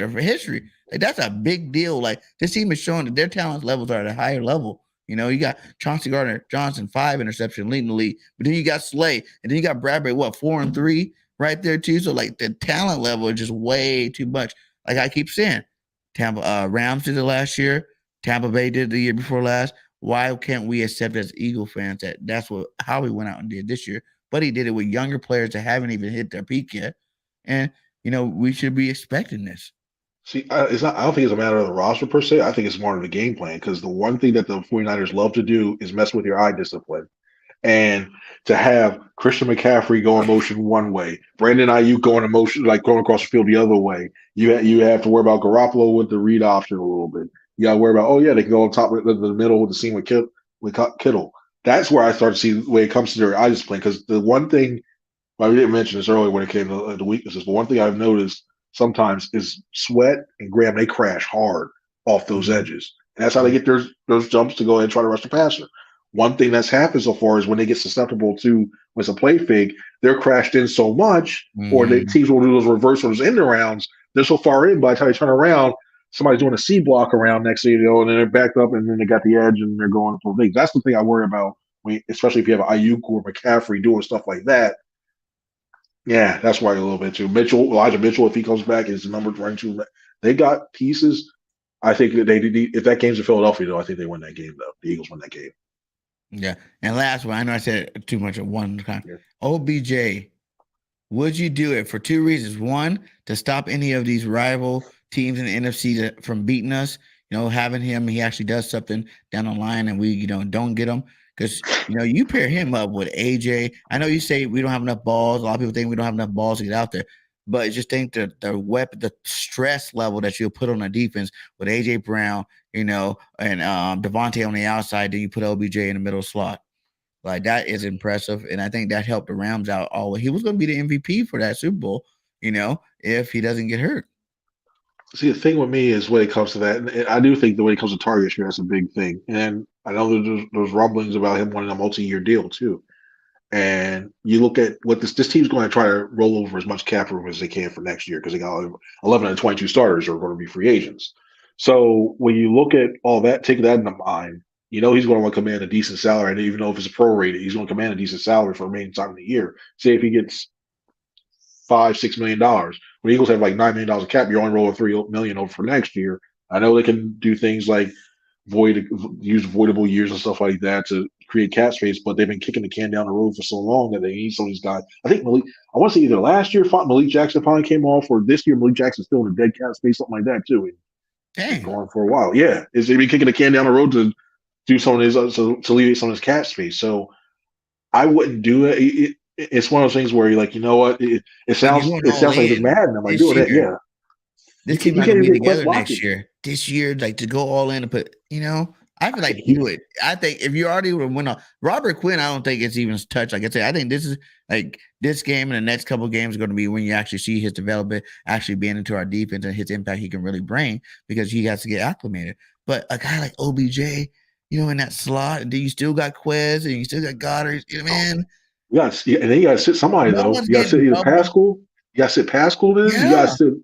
Like that's a big deal. Like this team is showing that their talent levels are at a higher level. You got Chauncey Gardner Johnson 5 interception leading the league, but then you got Slay, and then you got Bradbury 4-3 right there too. So like the talent level is just way too much. Like I keep saying, Tampa Rams did it last year. Tampa Bay did it the year before last. Why can't we accept as Eagle fans that that's how he went out and did this year? But he did it with younger players that haven't even hit their peak yet, and we should be expecting this. See, it's not. I don't think it's a matter of the roster per se. I think it's more of the game plan because the one thing that the 49ers love to do is mess with your eye discipline. And to have Christian McCaffrey going motion one way, Brandon Ayuk going motion like going across the field the other way, you have to worry about Garoppolo with the read option a little bit. You got to worry about they can go on top of the middle with the seam with Kittle. That's where I start to see when it comes to their eye discipline because the one thing I didn't mention this earlier when it came to the weaknesses, but one thing I've noticed sometimes is Sweat and Graham, they crash hard off those Mhm. edges. And that's how they get those jumps to go ahead and try to rush the passer. One thing that's happened so far is when they get susceptible to when it's a play fake, they're crashed in so much, or the Mhm. teams will do those reverse or those end rounds. They're so far in by the time they turn around, somebody's doing a C block around next to you, and then they're backed up, and then they got the edge, and they're going for big. That's the thing I worry about, especially if you have Ayuk or McCaffrey doing stuff like that. Yeah, that's why a little bit too. Elijah Mitchell, if he comes back, is the number running two. They got pieces. I think that they did. If that game's in Philadelphia, though, I think they win that game. Though the Eagles win that game. Yeah. And last one, I know I said too much at one time. Yeah. OBJ, would you do it for 2 reasons? One, to stop any of these rival teams in the NFC from beating us. Having him, he actually does something down the line, and we, don't get him because you pair him up with AJ. I know you say we don't have enough balls. A lot of people think we don't have enough balls to get out there, but just think the stress level that you'll put on the defense with AJ Brown, and Devontae on the outside. Then you put OBJ in the middle slot. Like that is impressive, and I think that helped the Rams out always. He was going to be the MVP for that Super Bowl, if he doesn't get hurt. See, the thing with me is when it comes to that, and I do think the way it comes to target share, that's a big thing. And I know there's rumblings about him wanting a multi-year deal too. And you look at what this team's going to try to roll over as much cap room as they can for next year because they got 11 and 22 starters are going to be free agents. So when you look at all that, take that into mind. He's going to want to command a decent salary. And even though if it's a prorated, he's going to command a decent salary for the remaining time of the year. Say if he gets $5-6 million, when the Eagles have like $9 million of cap, you're only rolling $3 million over for next year. I know they can do things like use voidable years and stuff like that to create cap space, but they've been kicking the can down the road for so long that they need some of these guys. I think I want to say either last year Malik Jackson finally came off, or this year Malik Jackson's still in a dead cap space, something like that too. Dang. Going for a while. Yeah. They've been kicking the can down the road to do some of his to alleviate some of his cap space. So I wouldn't do it. It's one of those things where you're like, you know what? It sounds like it's mad, and I'm like doing it. Yeah. This team might be together next year. This year, like to go all in and put, I feel like do it. I think if you already would win Robert Quinn, I don't think it's even touched. Like I said, I think this is like this game and the next couple of games are going to be when you actually see his development actually being into our defense and his impact he can really bring because he has to get acclimated. But a guy like OBJ, in that slot, and then you still got Quez and you still got Goddard, man. Yes, and then you got to sit somebody though. You got to sit either Pascal. You got to sit Pascal. Then you got to sit.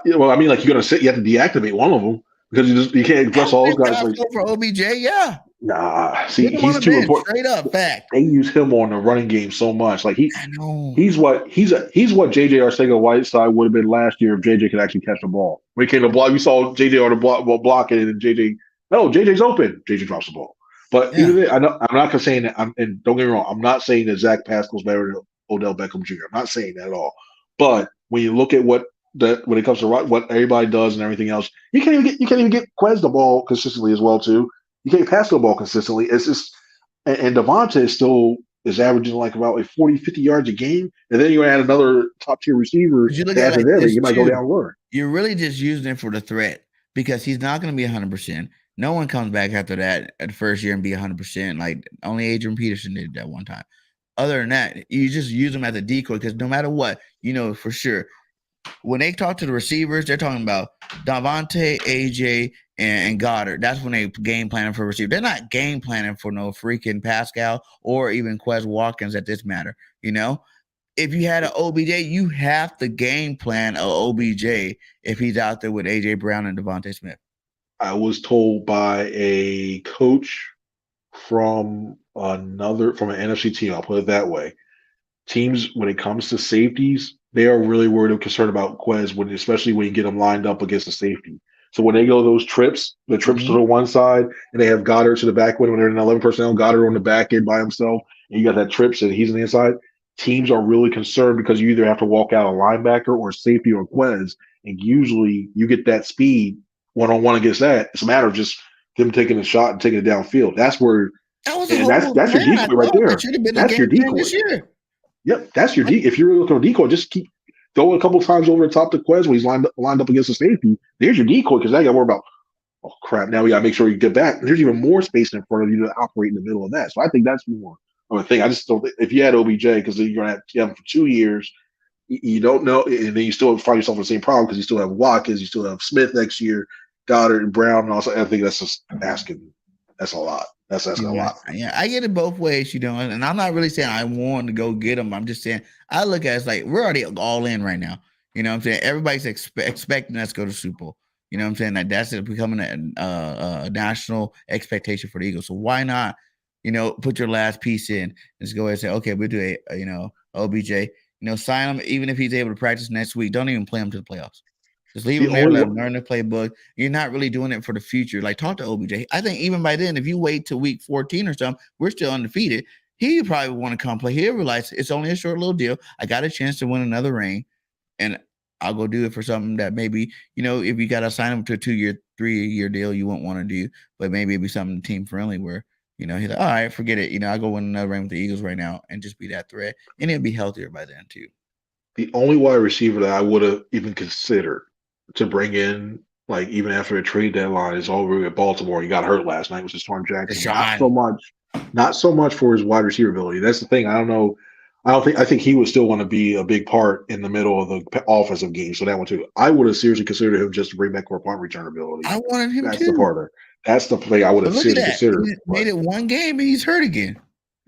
Well, I mean, like you're gonna sit. You have to deactivate one of them because you can't address all those guys. Like, for OBJ, yeah. Nah, see, he's too important. Straight up fact. They use him on the running game so much. Like he's what JJ Arcega-Whiteside would have been last year if JJ could actually catch the ball. When he came to block, we saw JJ on the block it, and JJ's open. JJ drops the ball. But even then, I'm not saying that. And don't get me wrong, I'm not saying that Zach Pascal's better than Odell Beckham Jr. I'm not saying that at all. But when you look at when it comes to what everybody does and everything else, you can't even get Quez the ball consistently as well too. You can't pass the ball consistently. It's just and Devontae is averaging like about 40, 50 yards a game, and then you add another top tier receiver. You might go down lower. You're really just using it for the threat because he's not going to be 100%. No one comes back after that at the first year and be 100%. Like only Adrian Peterson did that one time. Other than that, you just use them as a decoy because no matter what, for sure. When they talk to the receivers, they're talking about Davante, AJ, and Goddard. That's when they game planning for receiver. They're not game planning for no freaking Pascal or even Quez Watkins at this matter. If you had an OBJ, you have to game plan an OBJ if he's out there with AJ Brown and Devontae Smith. I was told by a coach from an NFC team, I'll put it that way. Teams, when it comes to safeties, they are really worried and concerned about Quez, especially when you get them lined up against the safety. So when they go those trips to the one side, and they have Goddard to the back end when they're in 11 personnel, Goddard on the back end by himself, and you got that trips and he's on the inside, teams are really concerned because you either have to walk out a linebacker or safety or Quez, and usually you get that speed one-on-one against that. It's a matter of just them taking a shot and taking it downfield. That's where that's your decoy right there. That's your decoy. Yep, that's your decoy. If you're looking for a decoy, just keep going a couple times over the top to Quez when he's lined up against the safety. There's your decoy because now you got to worry about, oh crap, now we got to make sure you get back. There's even more space in front of you to operate in the middle of that. So I think that's more of a thing. I just don't think if you had OBJ, because you're going to have him for 2 years, you don't know, and then you still find yourself in the same problem because you still have Watkins, you still have Smith next year, Goddard and Brown, and also I think that's just asking. That's a lot. That's asking a lot. Yeah, I get it both ways, and I'm not really saying I want to go get them. I'm just saying I look at it as like we're already all in right now. You know what I'm saying? Everybody's expecting us to go to Super Bowl. You know what I'm saying? Like that's becoming a national expectation for the Eagles. So why not, put your last piece in and just go ahead and say, okay, we'll do OBJ. Sign him even if he's able to practice next week. Don't even play him to the playoffs. Just leave him there, let him learn the playbook. You're not really doing it for the future. Like, talk to OBJ. I think even by then, if you wait till week 14 or something, we're still undefeated. He probably want to come play. He'll realize it's only a short little deal. I got a chance to win another ring, and I'll go do it for something that maybe, if you got to sign him to a 2-year, 3-year deal, you won't want to do. But maybe it'd be something team friendly where, he's like, all right, forget it. I'll go win another ring with the Eagles right now and just be that threat. And it'll be healthier by then, too. The only wide receiver that I would have even considered to bring in, like even after a trade deadline, is over at Baltimore. He got hurt last night, was Storm Jackson. Not so much for his wide receiver ability. That's the thing. I think he would still want to be a big part in the middle of the offensive game. So that one too. I would have seriously considered him just to bring back for punt return ability. I wanted him That's too. the part. That's the play I would have seriously considered. He made it one game and he's hurt again.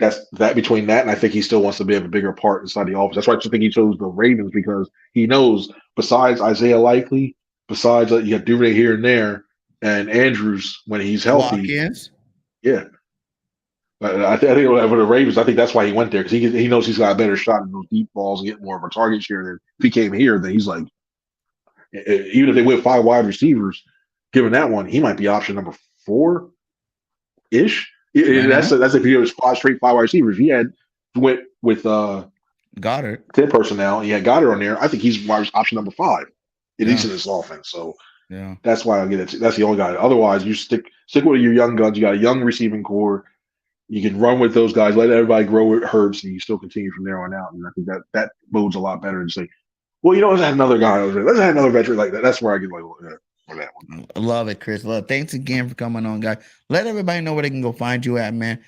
that's that between that, and I think he still wants to be have a bigger part inside the offense. That's why I think he chose the Ravens because he knows besides Isaiah Likely, besides you got Duvernay here and there, and Andrews when he's healthy, Watkins. yeah. But I think for the Ravens, I think that's why he went there because he knows he's got a better shot in those deep balls and get more of a target share. Than if he came here, then he's like, even if they went 5 wide receivers, given that one, he might be option number 4 ish. That's if he was 5 straight 5 wide receivers. He went with Goddard 10 personnel. He had Goddard on there. I think he's option number 5 at least in this offense. So yeah, that's why I get it. That's the only guy. Otherwise, you stick with your young guns. You got a young receiving core. You can run with those guys, let everybody grow with Hurts, and you still continue from there on out. And I think that bodes a lot better than say, well, let's have another guy over there. Let's have another veteran like that. That's where I get like for that one. I love it, Chris. Thanks again for coming on, guys. Let everybody know where they can go find you at, man.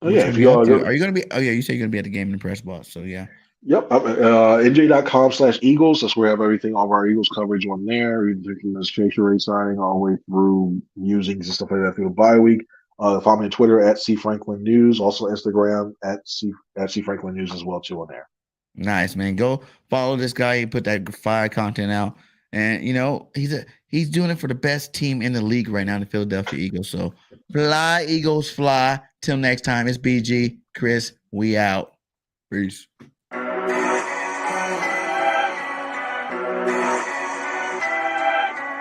Oh yeah, if you are you gonna be? Oh yeah, you say you're gonna be at the game in the press box. So yeah. Yep, NJ.com/Eagles. That's where I have everything, all of our Eagles coverage on there. From the registration rate signing all the way through musings and stuff like that through the bye week. Follow me on Twitter at C Franklin News, also Instagram at C Franklin News as well too on there. Nice, man. Go follow this guy. He put that fire content out, and he's doing it for the best team in the league right now, the Philadelphia Eagles. So fly, Eagles, fly. Till next time, it's BG, Chris. We out. Peace.